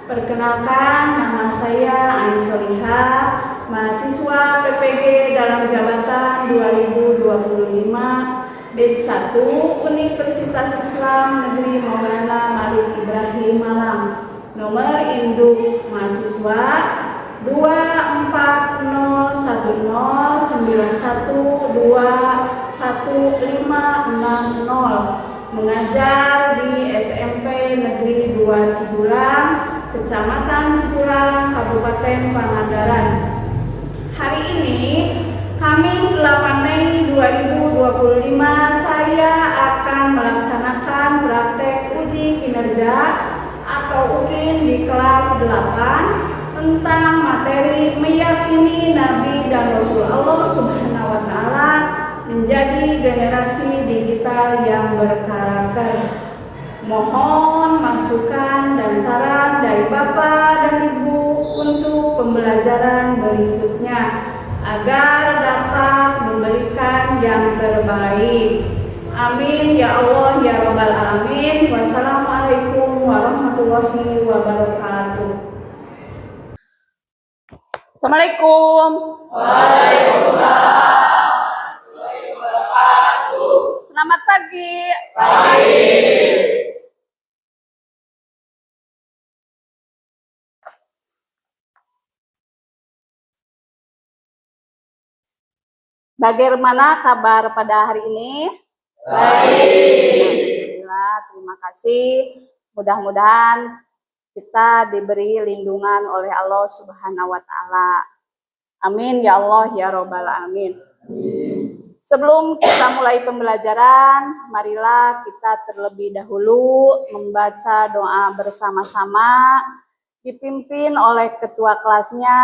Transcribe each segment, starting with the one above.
Perkenalkan, nama saya Ain Solihah, mahasiswa PPG dalam jabatan 2025 batch 1 Universitas Islam Negeri Maulana Malik Ibrahim Malang. Nomor induk mahasiswa 24091911560, mengajar di SMP Negeri 2 Ciburang, Kecamatan Ciburang, Kabupaten Pangandaran. Hari ini, Kamis 8 Mei 2025, saya akan melaksanakan praktek uji kinerja atau UKIN di kelas 8 tentang materi meyakini Nabi dan Rasul Allah Subhanahu wa Ta'ala menjadi generasi digital yang berkarakter. Mohon masukan dan saran dari Bapak dan Ibu untuk pembelajaran berikutnya agar dapat memberikan yang terbaik. Amin ya Allah ya Rabbal Alamin. Wassalamualaikum warahmatullahi wabarakatuh. Assalamualaikum. Waalaikumsalam. Selamat pagi. Pagi. Bagaimana kabar pada hari ini? Baik. Alhamdulillah, terima kasih. Mudah-mudahan kita diberi lindungan oleh Allah Subhanahu wa Ta'ala. Amin ya Allah ya Rabbal Alamin. Sebelum kita mulai pembelajaran, marilah kita terlebih dahulu membaca doa bersama-sama, dipimpin oleh ketua kelasnya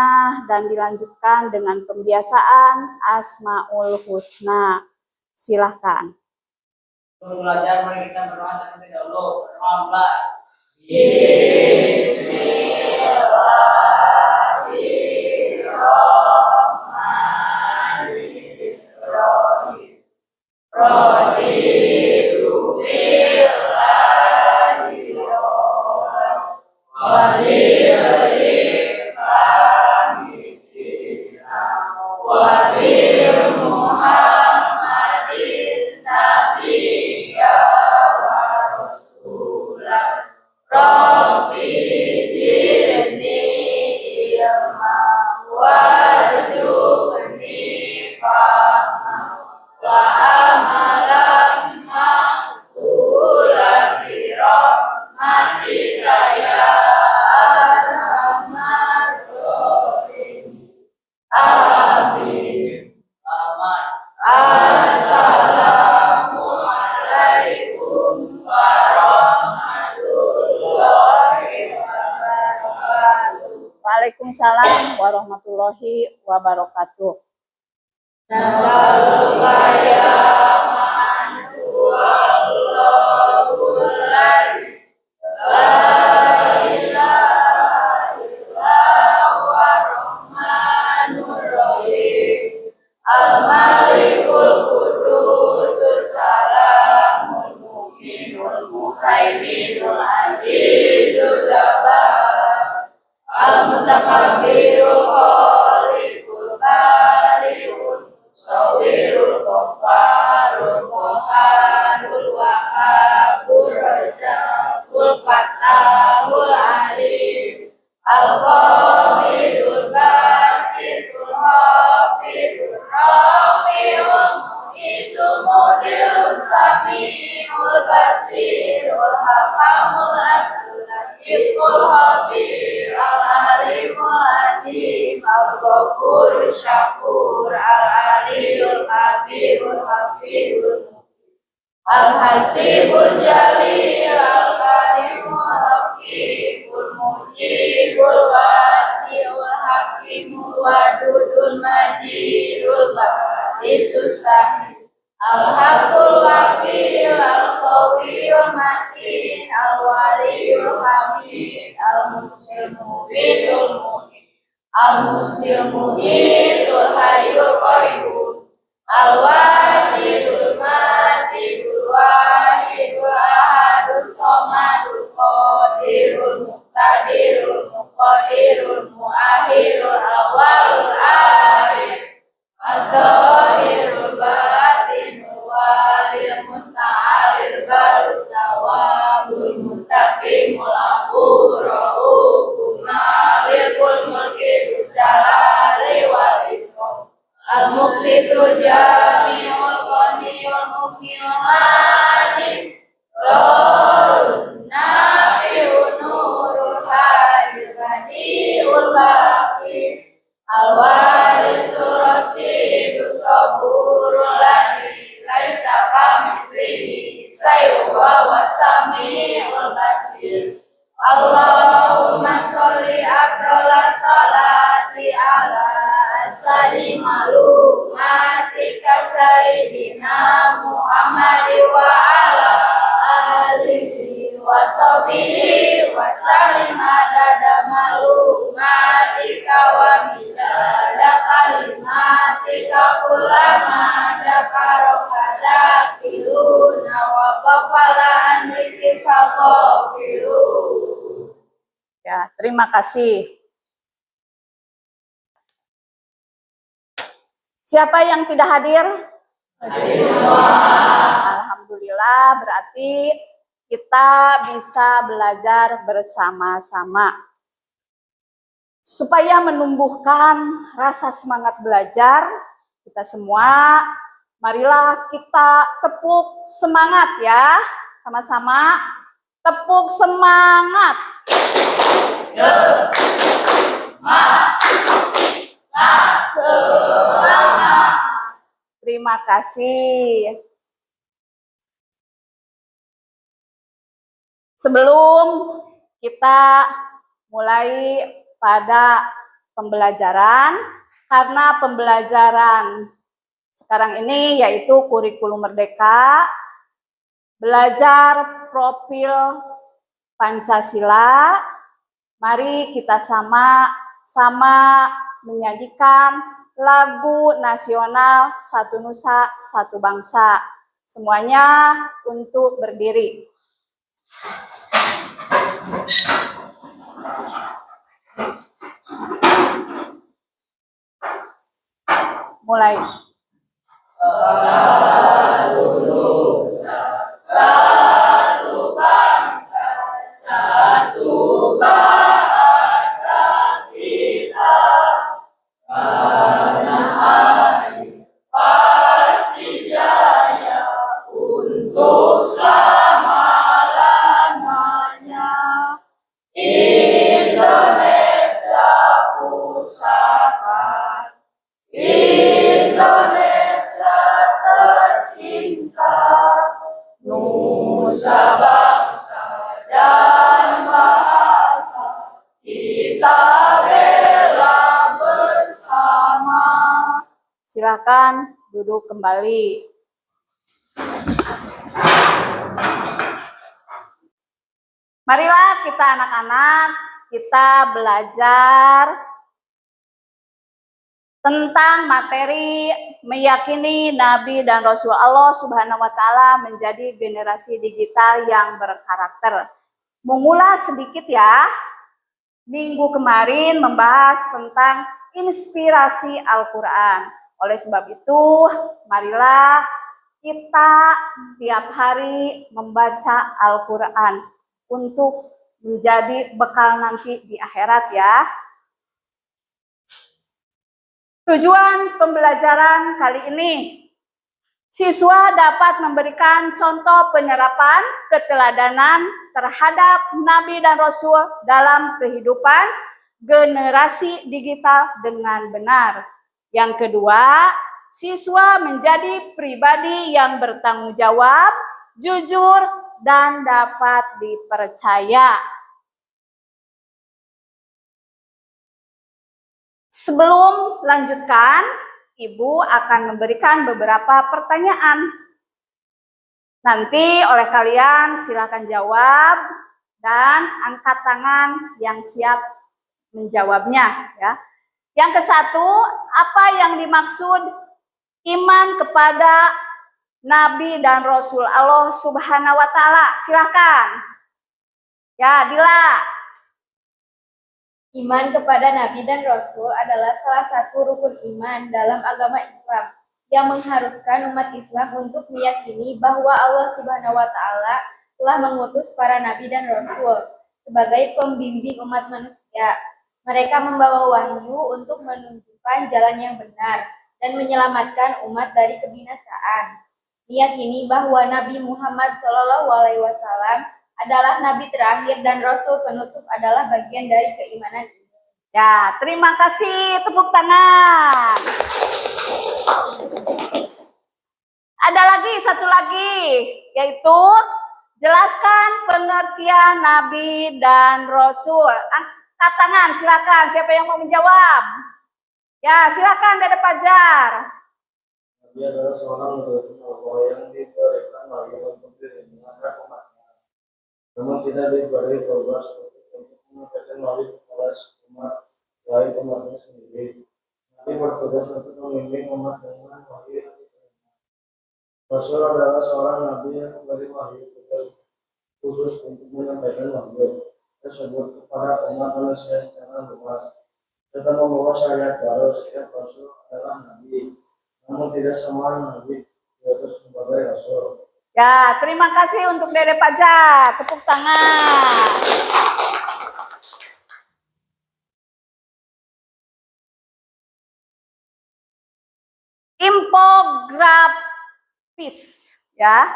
dan dilanjutkan dengan pembiasaan Asmaul Husna. Silahkan. Belajar, mari kita berdoa terlebih dahulu. Alhamdulillah. Waalaikumsalam warahmatullahi wabarakatuh. Al-Malikul Qudusus Salamul Mu'minul Muhaiminul Azizul Jabbar Al-Mutakabbirul Khaliqul Bariul Musawwirul Ghafarul Qaharul Wahhabur Rajabul Fattahul Alim Al-Qabidul Basitul Hafidul Rafiul Mu'izul Mudirul Samiul Basirul Hakamul Latiful Habir Al-Alimul Adim Al-Ghafurul Syakur Al-Aliyul Kabirul Hafidul Al-Hasibul Jalil Al-Karimul Hakimul Mujibul Wasiul Hakimul Wadudul Majidul Badisus Sahih Al-Haqqul Wakil Al-Qawiyul Matin Al-Waliyul Hamid Al-Musil Mubidul Mu'min Al-Musil Mubidul Hayyul Qayyum Al-Wajidul Majidul Wahidul Ahadus Somadul qadirul muqtadirul muqadirul muakhirul awalul akhir al-dhahirul batinul walil muta'alil barut tawabul muntaqimul afur rauful malikul mulki jalali wal ikram al-muqsitul jami'ul ghaniyul mughniul hadim Nurun nafi'un nurul hadil basi'ul baqi al-warisul rasidus saburul ladhi laisa kamislihi syai'un wa huwas sami'ul basir Allahumma sholli afdhalas salati ala asadi malumatika sayyidina Muhammad wa ala alihi wa sahbihi wa sallim adada malumatika wa midada kalimatika kullama dakaraka dakiluna wa qafala an dzikri faqafilun. Ya, terima kasih. Siapa yang tidak hadir? Hadir semua. Alhamdulillah, berarti kita bisa belajar bersama-sama. Supaya menumbuhkan rasa semangat belajar, kita semua, marilah kita tepuk semangat ya. Sama-sama, tepuk semangat. Semangat. Terima kasih. Sebelum kita mulai pada pembelajaran, karena pembelajaran sekarang ini yaitu kurikulum merdeka, belajar profil Pancasila, mari kita sama-sama menyajikan lagu nasional Satu Nusa Satu Bangsa. Semuanya untuk berdiri. Mulai. Satu nusa, satu bangsa, satu bahasa kita. Tanah air pasti jaya untuk selama-lamanya. Indonesia pusaka, Indonesia tercinta, nusa bangsa dan bahasa kita bela bersama. Silakan duduk kembali. Marilah kita anak-anak, kita belajar tentang materi meyakini Nabi dan Rasul Allah Subhanahu wa Ta'ala menjadi generasi digital yang berkarakter. Mengulas sedikit ya, minggu kemarin membahas tentang inspirasi Al-Quran. Oleh sebab itu, marilah kita tiap hari membaca Al-Quran untuk menjadi bekal nanti di akhirat ya. Tujuan pembelajaran kali ini, siswa dapat memberikan contoh penyerapan keteladanan terhadap Nabi dan Rasul dalam kehidupan generasi digital dengan benar. Yang kedua, siswa menjadi pribadi yang bertanggung jawab, jujur, dan dapat dipercaya. Sebelum lanjutkan, Ibu akan memberikan beberapa pertanyaan. Nanti oleh kalian silakan jawab dan angkat tangan yang siap menjawabnya ya. Yang ke-1, apa yang dimaksud iman kepada Nabi dan Rasul Allah Subhanahu wa Ta'ala? Silakan. Ya, Dila. Iman kepada Nabi dan Rasul adalah salah satu rukun iman dalam agama Islam yang mengharuskan umat Islam untuk meyakini bahwa Allah Subhanahu wa Ta'ala telah mengutus para nabi dan rasul sebagai pembimbing umat manusia. Mereka membawa wahyu untuk menunjukkan jalan yang benar dan menyelamatkan umat dari kebinasaan. Meyakini bahwa Nabi Muhammad SAW adalah nabi terakhir dan rasul penutup adalah bagian dari keimanan ini. Ya, terima kasih. Tepuk tangan. Ada lagi, satu lagi, yaitu jelaskan pengertian nabi dan rasul. Angkat tangan, silakan. Siapa yang mau menjawab? Ya, silakan Dede Fajar. Nabi adalah seorang rasul Allah yang diberikan wahyu untuk mengingatkan umatnya. Namun tidak diberi tugas untuk menyampaikan wahyu kepada umat selain umatnya sendiri. Nabi bertugas untuk membimbing umat dengan wahyu yang diberikan. Rasul adalah seorang nabi yang memberi wahyu tugas khusus untuk menyampaikan wahyu tersebut kepada umat manusia secara luas. Serta membawa syariat baru. Setiap rasul adalah nabi, namun tidak semua nabi diutus sebagai rasul. Ya, terima kasih untuk Dede Fajar. Tepuk tangan. Infografis, ya.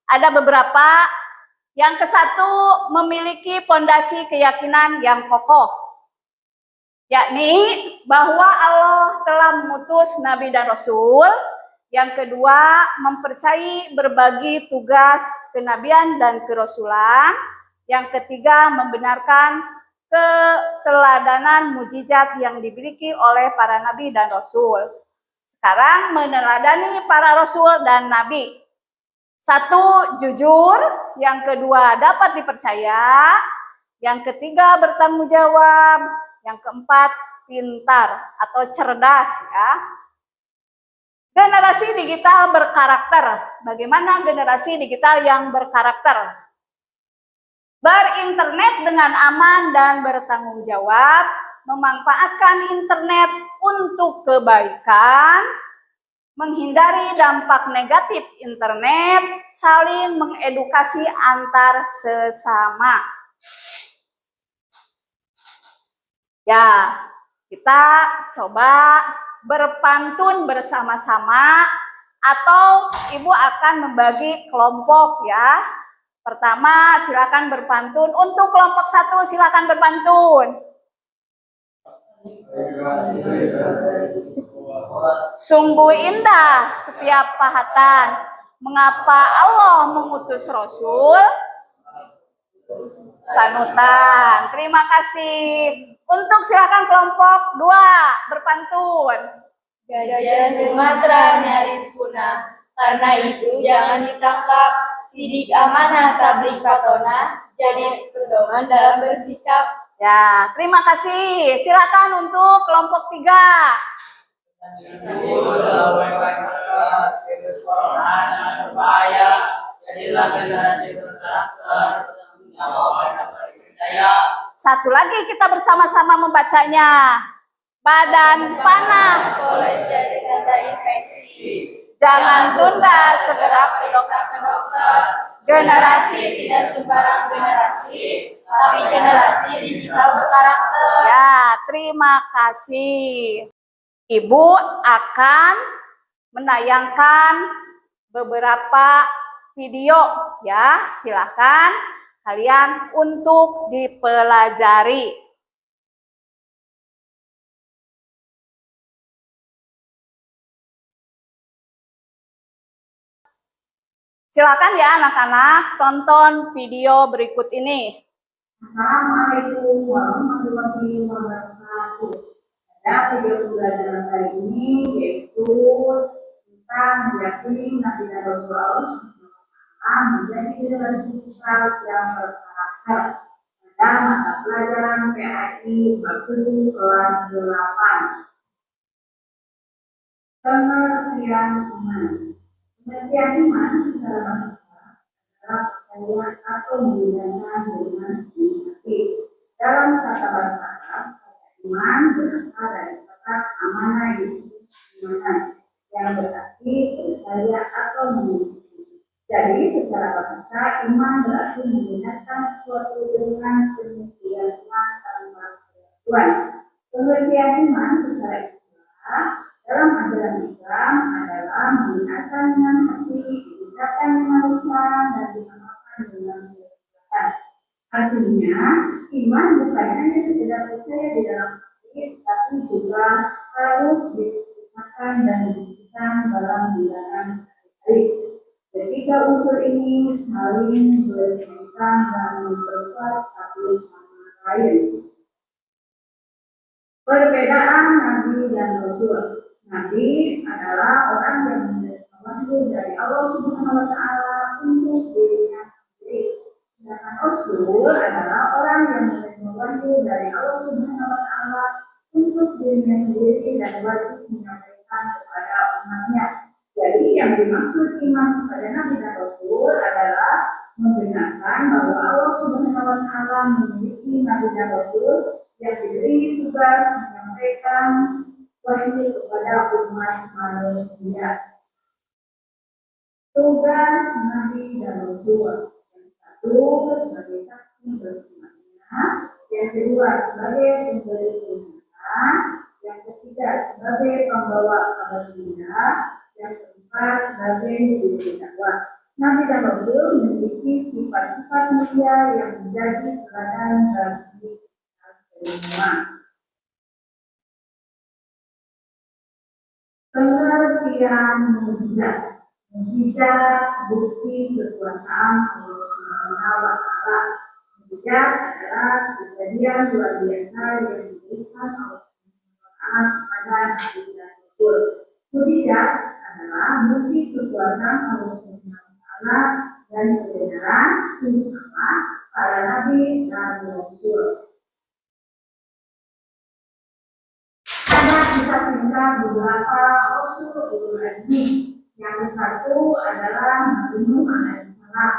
Ada beberapa. Yang kesatu memiliki fondasi keyakinan yang kokoh, yakni bahwa Allah telah mengutus nabi dan rasul. Yang kedua, mempercayai berbagi tugas kenabian dan kerasulan. Yang ketiga, membenarkan keteladanan mujizat yang dimiliki oleh para nabi dan rasul. Sekarang meneladani para rasul dan nabi. Satu, jujur. Yang kedua, dapat dipercaya. Yang ketiga, bertanggung jawab. Yang keempat, pintar atau cerdas, ya. Generasi digital berkarakter. Bagaimana generasi digital yang berkarakter? Berinternet dengan aman dan bertanggung jawab, memanfaatkan internet untuk kebaikan, menghindari dampak negatif internet, saling mengedukasi antar sesama. Ya, kita coba berpantun bersama-sama atau Ibu akan membagi kelompok, ya. Pertama, silakan berpantun. Untuk kelompok 1 silakan berpantun. Sungguh indah setiap pahatan. Mengapa Allah mengutus Rasul? Panutan. Terima kasih. Untuk silakan kelompok 2 berpantun. Gajah Sumatera nyaris punah, karena itu jangan ditangkap. Sidik amanah tablik patona, jadi pedoman dalam bersikap. Ya, terima kasih. Silakan untuk kelompok 3. Virus corona sangat berbahaya. Jadilah generasi berkarakter, bertanggung jawab, dan dapat dipercaya. Satu lagi kita bersama-sama membacanya. Badan panas, Boleh jadi tanda infeksi. jangan tunda, segera Periksa ke dokter. generasi. Tidak sembarang generasi, tapi generasi digital berkarakter. Ya, terima kasih. Ibu akan menayangkan beberapa video, ya. Silakan kalian untuk dipelajari. Silakan ya anak-anak, tonton video berikut ini. Assalamualaikum warahmatullahi wabarakatuh. Pada video pembelajaran kali ini yaitu tentang meyakini Nabi dan Rasulullah SAW menjadi generasi besar yang berkarakter pada mata pelajaran PAI bab 7 kelas 8. Pengertian iman. Pengertian iman secara bahasa adalah percaya atau menggunakan dengan sepenuh hati. Dalam kata bahasa Arab, kata iman berasal dari kata amanah yang berarti percaya atau mengikuti. Jadi secara bahasa iman berarti menggunakan sesuatu dengan pengertian iman tanpa keraguan. Pengertian iman secara istilah dalam ajaran Islam adalah menggunakan dengan hati, diucapkan dengan lisan, dan diamalkan dengan perbuatan. Artinya, iman bukan hanya sekedar percaya di dalam hati, tapi juga harus diucapkan dan dibuktikan dalam tindakan sehari-hari. Ketiga unsur ini saling berkaitan dan memperkuat satu sama lain. Perbedaan Nabi dan Rasul. Nabi adalah orang yang menerima wahyu dari Allah Subhanahu wa Ta'ala untuk dirinya sendiri. Sedangkan Rasul adalah orang yang menerima wahyu dari Allah Subhanahu wa Ta'ala untuk dirinya sendiri dan wajib menyampaikan kepada umatnya. Jadi yang dimaksud iman kepada Nabi dan Rasul adalah membenarkan bahwa Allah Subhanahu wa Ta'ala memiliki Nabi dan Rasul yang diberi tugas menyampaikan wahyu kepada umat manusia. Tugas Nabi dan Rasul, yang satu sebagai saksi berimannya, yang kedua sebagai pemberi peringatan, yang ketiga sebagai pembawa kabar gembira, yang keempat sebagai juru dakwah. Nabi dan Rasul memiliki sifat-sifat mulia yang menjadi teladan bagi kita semua. Pengertian mukjizat. Mukjizat bukti kekuasaan Allah Subhanahu wa Ta'ala. Mukjizat adalah kejadian luar biasa yang diberikan Allah Subhanahu wa Ta'ala kepada Nabi dan Rasul. Mukjizat adalah bukti kekuasaan Allah Subhanahu wa Ta'ala dan kebenaran risalah para Nabi dan Rasul. Kisah singkat beberapa Rasul ulul azmi. Yang satu adalah Nabi Nuh alaihissalam.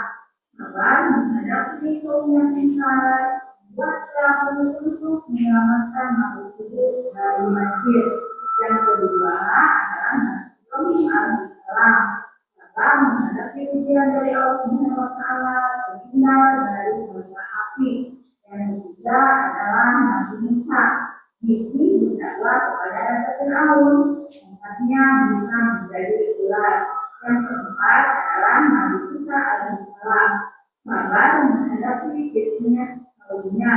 Sabar menghadapi kaum yang ingkar, membuat perahu untuk menyelamatkan makhluk hidup dari banjir. Yang kedua adalah Nabi Ibrahim alaihissalam. Sabar menghadapi ujian dari Allah Subhanahu wa Ta'ala, terhindar dari bara api. Yang ketiga adalah Nabi Musa. Gigi berdakwah kepada Raja Fir'aun, tempatnya bisa menjadi ular. Yang keempat adalah Nabi Isa alaihissalam. Sabar menghadapi fitnah kaumnya,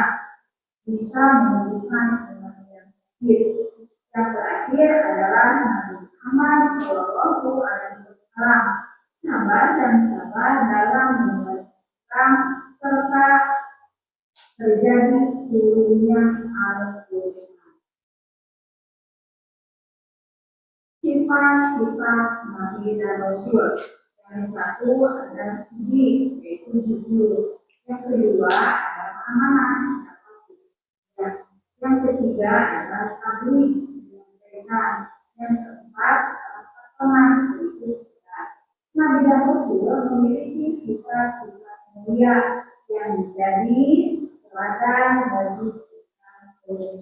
bisa menyembuhkan kematian sakit. Yang terakhir adalah Nabi Muhammad Shallallahu Alaihi Wasallam. Sabar dan sabar dalam membuat Islam serta terjadi turunnya Al-Quran. Sifat-sifat Nabi dan Rasul. Yang satu adalah siddiq, yaitu jujur. Yang kedua adalah amanah, yang ketiga adalah tabligh, menyampaikan. Yang keempat adalah pertemuan, yaitu cerdas. Nabi dan Rasul memiliki sifat-sifat mulia yang menjadi teladan bagi kita semua.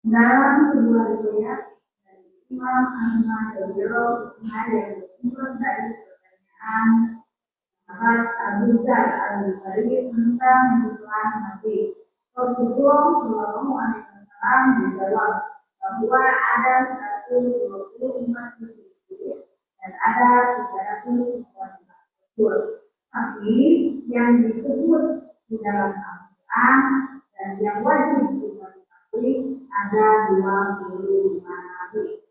Dalam sebuah riwayat dari Imam Ahmad radhiyallahu anhu yang bersumber dari pertanyaan sahabat Abu Dzar al-Ghifari tentang hubungan Nabi, Rasulullah Shallallahu Alaihi Wasallam menjawab bahwa ada 124 rasul dan ada 314 rasul. Tapi yang disebut di dalam Al-Quran dan yang wajib kita ketahui ada 25 nabi.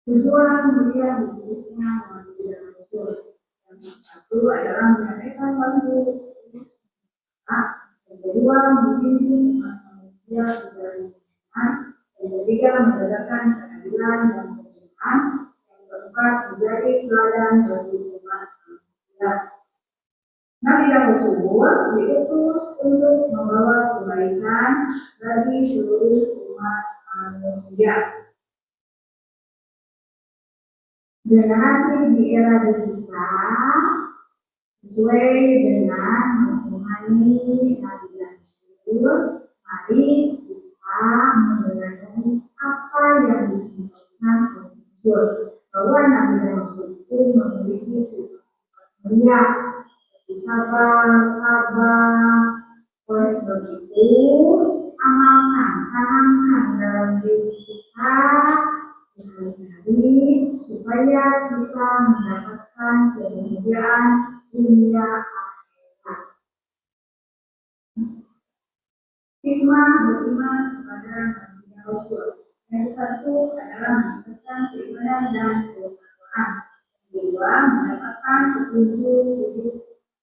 Tujuan mulia khususnya Nabi dan Rasul. Yang satu adalah menyampaikan wahyu, yang kedua membimbing manusia dari iman, yang ketiga menegakkan keadilan dan kebenaran, yang keempat menjadi teladan bagi umat manusia. Nabi dan Rasul diutus untuk membawa kebaikan bagi seluruh umat manusia. Generasi di era digital sesuai dengan memahami Nabi dan Rasul, mari kita mendengarkan apa yang disampaikan oleh Rasul, bahwa Nabi dan Rasul itu memiliki sifat-sifat mulia seperti sabar, tabah. Oleh sebab itu, amalkan, tanamkan dalam diri kita sehari-hari supaya kita mendapatkan kebahagiaan dunia akhirat. Hikmah beriman kepada Nabi dan Rasul. Yang satu adalah mendapatkan keimanan dan ketakwaan. Yang kedua, mendapatkan petunjuk hidup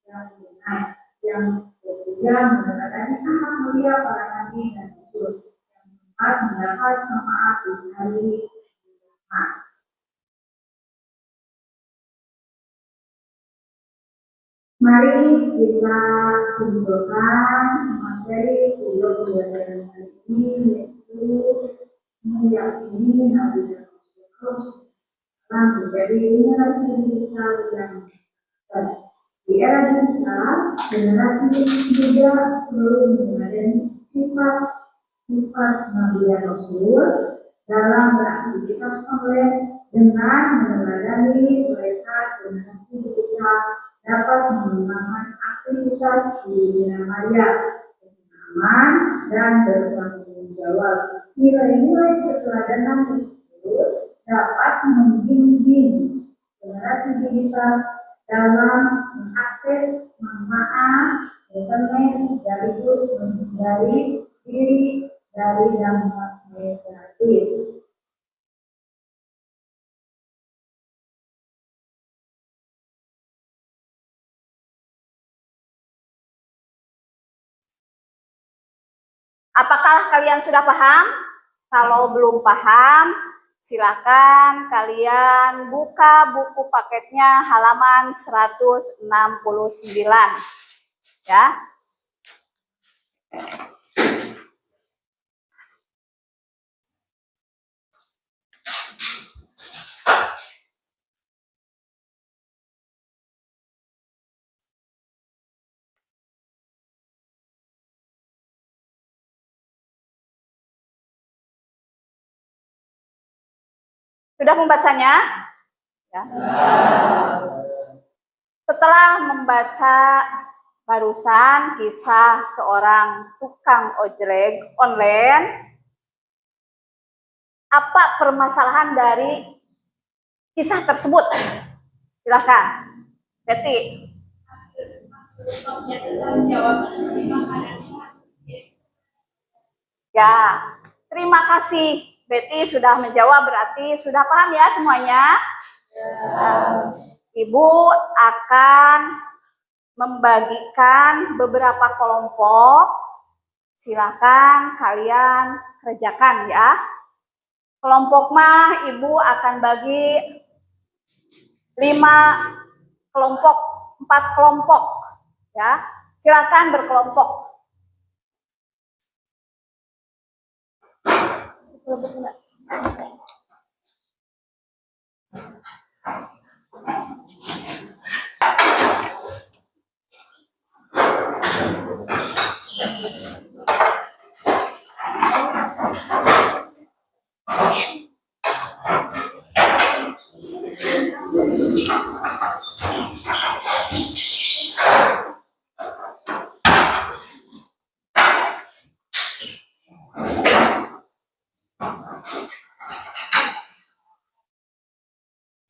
yang benar. Yang ketiga, mendapatkan anak mulia para nabi dan rasul. Yang keempat, mendapat syafaat di hari kiamat. Mari kita simpulkan materi kuliah pelajaran hari ini, yaitu meyakini Nabi dan Rasul telah menjadi generasi digital yang baik. Di era digital, generasi muda perlu menyadari sifat Nabi dan Rasul dalam beraktivitas online dengan meneladani mereka. Generasi digital dapat mengembangkan aktivitas di dunia maya dengan aman dan bertanggung jawab. Nilai-nilai keteladanan tersebut dapat membimbing generasi digital dalam mengakses manfaat internet sekaligus menghindari diri dari dampak negatif. Apakah kalian sudah paham? Kalau belum paham, silakan kalian buka buku paketnya halaman 169 ya. Sudah membacanya? Ya. Setelah membaca barusan kisah seorang tukang ojek online, apa permasalahan dari kisah tersebut? Silakan, Betty. Ya, terima kasih. Betty sudah menjawab, berarti sudah paham ya semuanya? Ibu akan membagikan beberapa kelompok. Silakan kalian kerjakan ya. Kelompok mah ibu akan bagi 5 kelompok, 4 kelompok ya. Silakan berkelompok.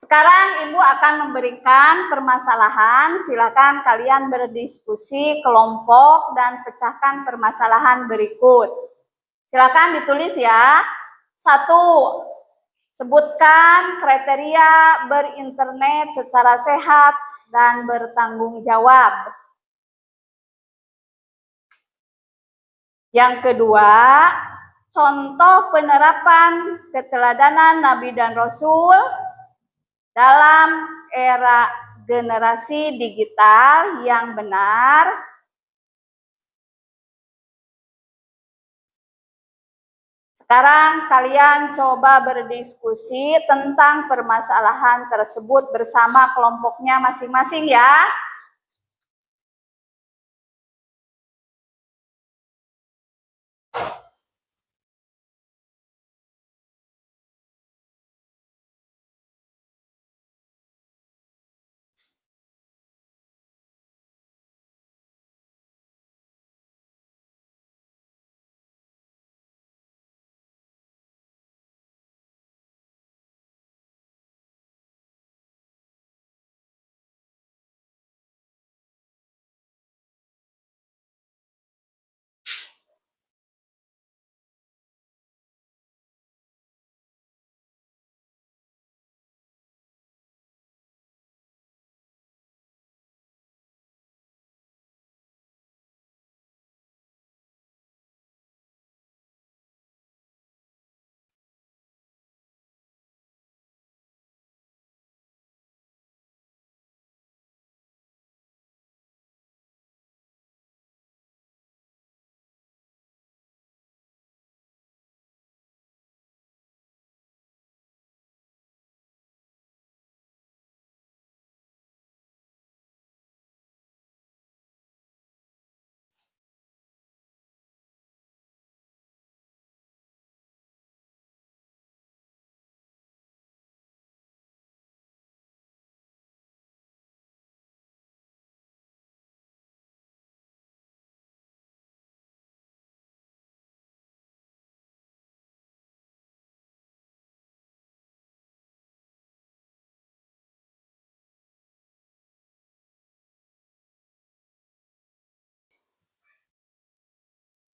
Sekarang Ibu akan memberikan permasalahan, silakan kalian berdiskusi kelompok dan pecahkan permasalahan berikut. Silakan ditulis ya. 1. Sebutkan kriteria berinternet secara sehat dan bertanggung jawab. Yang kedua, contoh penerapan keteladanan Nabi dan Rasul dalam era generasi digital yang benar. Sekarang kalian coba berdiskusi tentang permasalahan tersebut bersama kelompoknya masing-masing ya.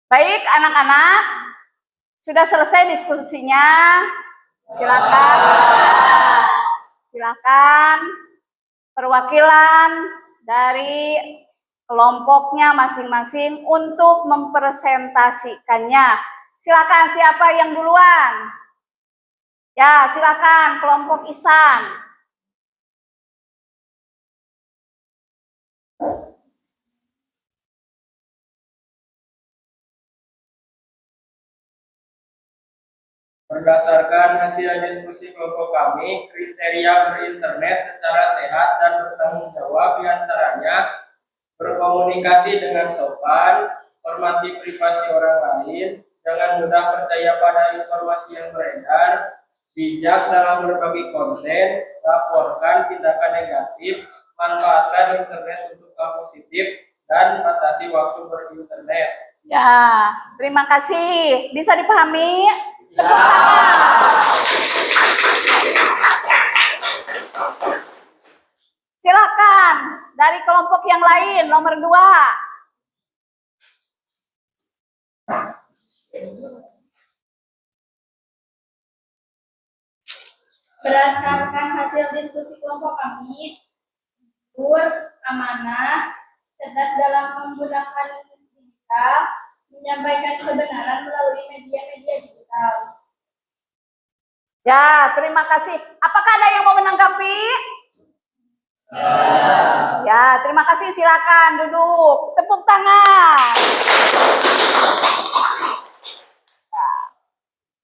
Baik anak-anak, sudah selesai diskusinya. Silakan perwakilan dari kelompoknya masing-masing untuk mempresentasikannya. Silakan, siapa yang duluan? Ya, silakan kelompok Ihsan. Berdasarkan hasil diskusi kelompok kami, kriteria berinternet secara sehat dan bertanggung jawab diantaranya berkomunikasi dengan sopan, hormati privasi orang lain, jangan mudah percaya pada informasi yang beredar, bijak dalam berbagi konten, laporkan tindakan negatif, manfaatkan internet untuk hal positif, dan batasi waktu berinternet. Ya, terima kasih. Bisa dipahami? Tepuk tangan. Silakan dari kelompok yang lain, nomor 2. Berdasarkan hasil diskusi kelompok kami, jujur, amanah, cerdas dalam menggunakan digital, menyampaikan kebenaran melalui media-media digital. Ya, terima kasih. Apakah ada yang mau menanggapi? Ya, terima kasih. Silakan duduk. Tepuk tangan.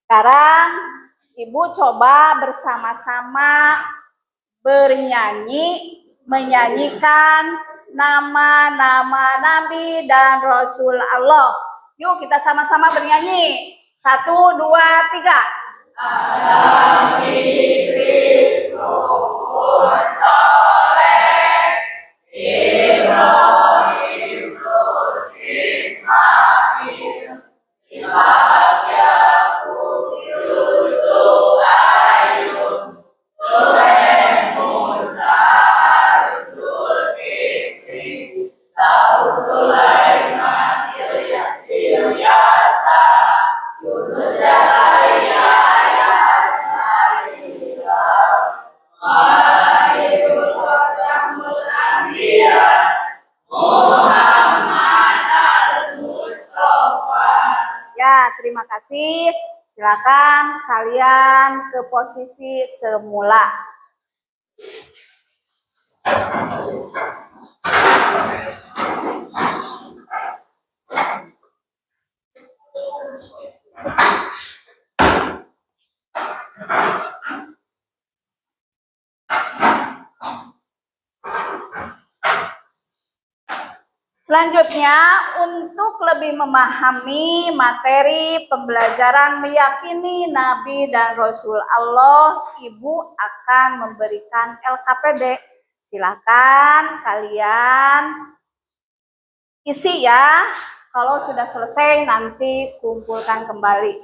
Sekarang Ibu coba bersama-sama bernyanyi, menyanyikan nama-nama Nabi dan Rasul Allah. Yuk kita sama-sama bernyanyi. 1, 2, 3. Nabi Kristus soleh, Ibrahim, Lut, Ismail, Ishak, Yakub, Yusuf, Ayub, Sulaiman, Musa, Harun, Fikri, Daud, Sulaiman, Ilyas, Ilyasa, Yunus, Zakaria, Ya, terima kasih. Silakan kalian ke posisi semula. Selanjutnya, untuk lebih memahami materi pembelajaran meyakini Nabi dan Rasul Allah, Ibu akan memberikan LKPD. Silakan kalian isi ya. Kalau sudah selesai nanti kumpulkan kembali.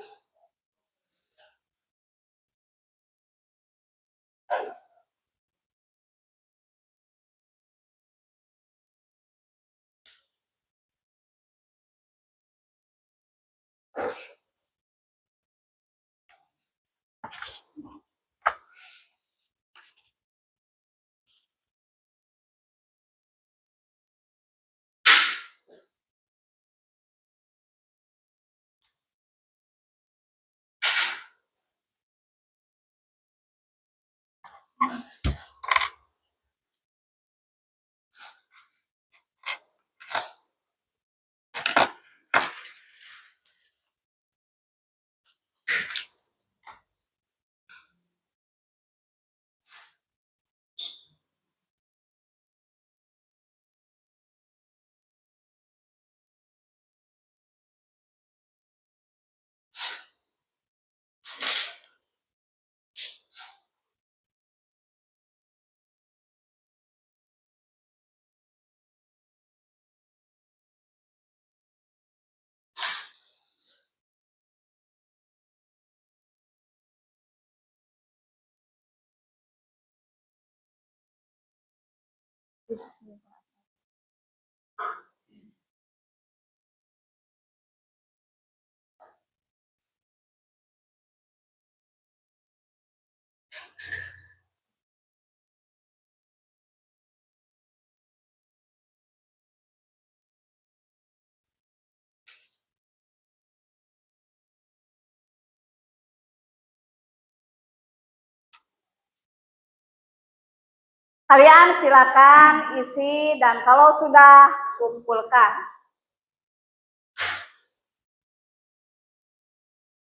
Kalian silakan isi dan kalau sudah kumpulkan.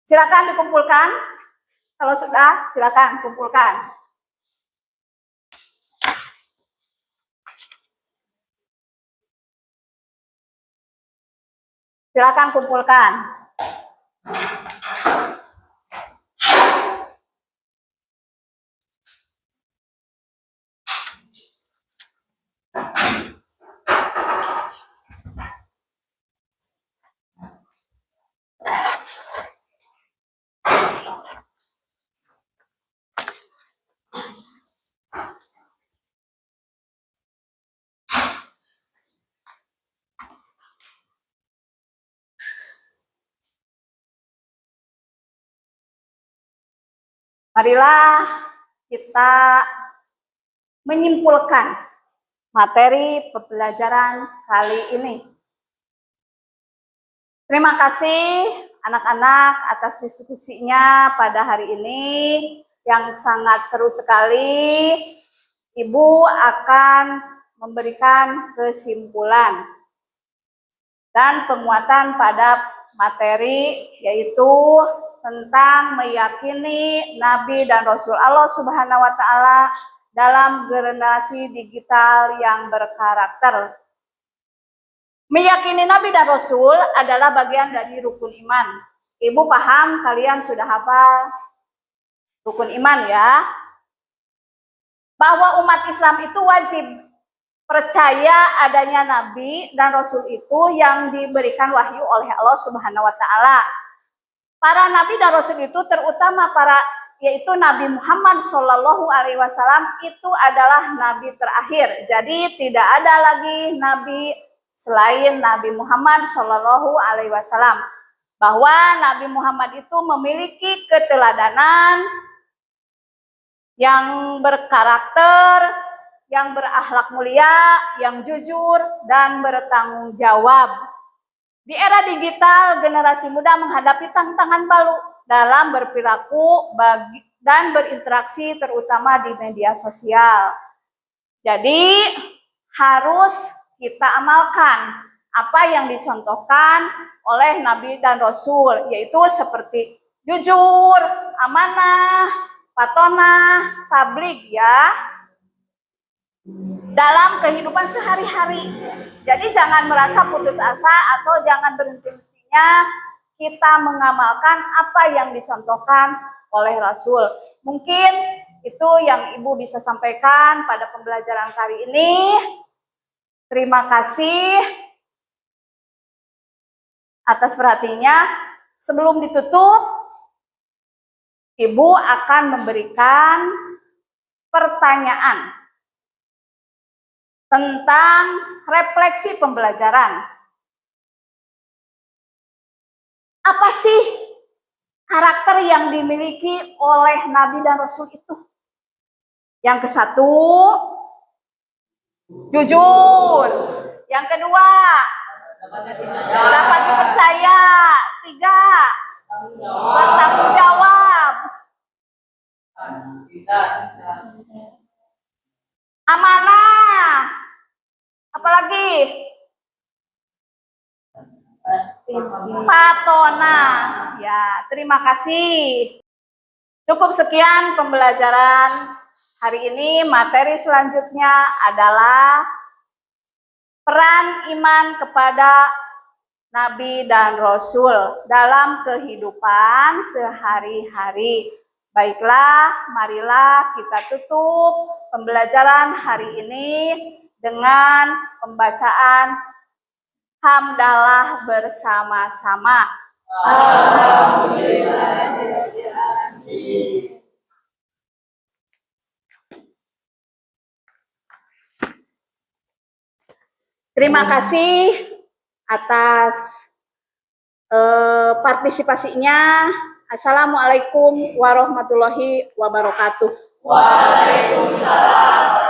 Silakan dikumpulkan. Kalau sudah, silakan kumpulkan. Silakan kumpulkan. Marilah kita menyimpulkan materi pembelajaran kali ini. Terima kasih anak-anak atas diskusinya pada hari ini yang sangat seru sekali. Ibu akan memberikan kesimpulan dan penguatan pada materi yaitu tentang meyakini Nabi dan Rasul Allah Subhanahu wa Ta'ala dalam generasi digital yang berkarakter. Meyakini Nabi dan Rasul adalah bagian dari rukun iman. Ibu paham, kalian sudah hafal rukun iman ya? Bahwa umat Islam itu wajib percaya adanya Nabi dan Rasul itu yang diberikan wahyu oleh Allah Subhanahu wa Ta'ala. Para Nabi dan Rasul itu terutama yaitu Nabi Muhammad Shallallahu Alaihi Wasallam itu adalah Nabi terakhir. Jadi tidak ada lagi Nabi selain Nabi Muhammad Shallallahu Alaihi Wasallam. Bahwa Nabi Muhammad itu memiliki keteladanan yang berkarakter, yang berakhlak mulia, yang jujur, dan bertanggung jawab. Di era digital, generasi muda menghadapi tantangan baru dalam berperilaku dan berinteraksi terutama di media sosial. Jadi harus kita amalkan apa yang dicontohkan oleh Nabi dan Rasul, yaitu seperti jujur, amanah, patonah, tabligh ya. dalam kehidupan sehari-hari. Jadi jangan merasa putus asa atau jangan berhenti-hentinya kita mengamalkan apa yang dicontohkan oleh Rasul. Mungkin itu yang Ibu bisa sampaikan pada pembelajaran kali ini. Terima kasih atas perhatiannya. Sebelum ditutup, Ibu akan memberikan pertanyaan tentang refleksi pembelajaran. Apa sih karakter yang dimiliki oleh Nabi dan Rasul itu? Yang ke-1, jujur. Yang kedua, dapat dipercaya. 3, bertanggung jawab. Amanah. Apalagi? Patona. Ya, terima kasih. Cukup sekian pembelajaran hari ini. Materi selanjutnya adalah peran iman kepada Nabi dan Rasul dalam kehidupan sehari-hari. Baiklah, marilah kita tutup pembelajaran hari ini dengan pembacaan hamdalah bersama-sama. Terima kasih atas partisipasinya. Assalamualaikum warahmatullahi wabarakatuh. Waalaikumsalam.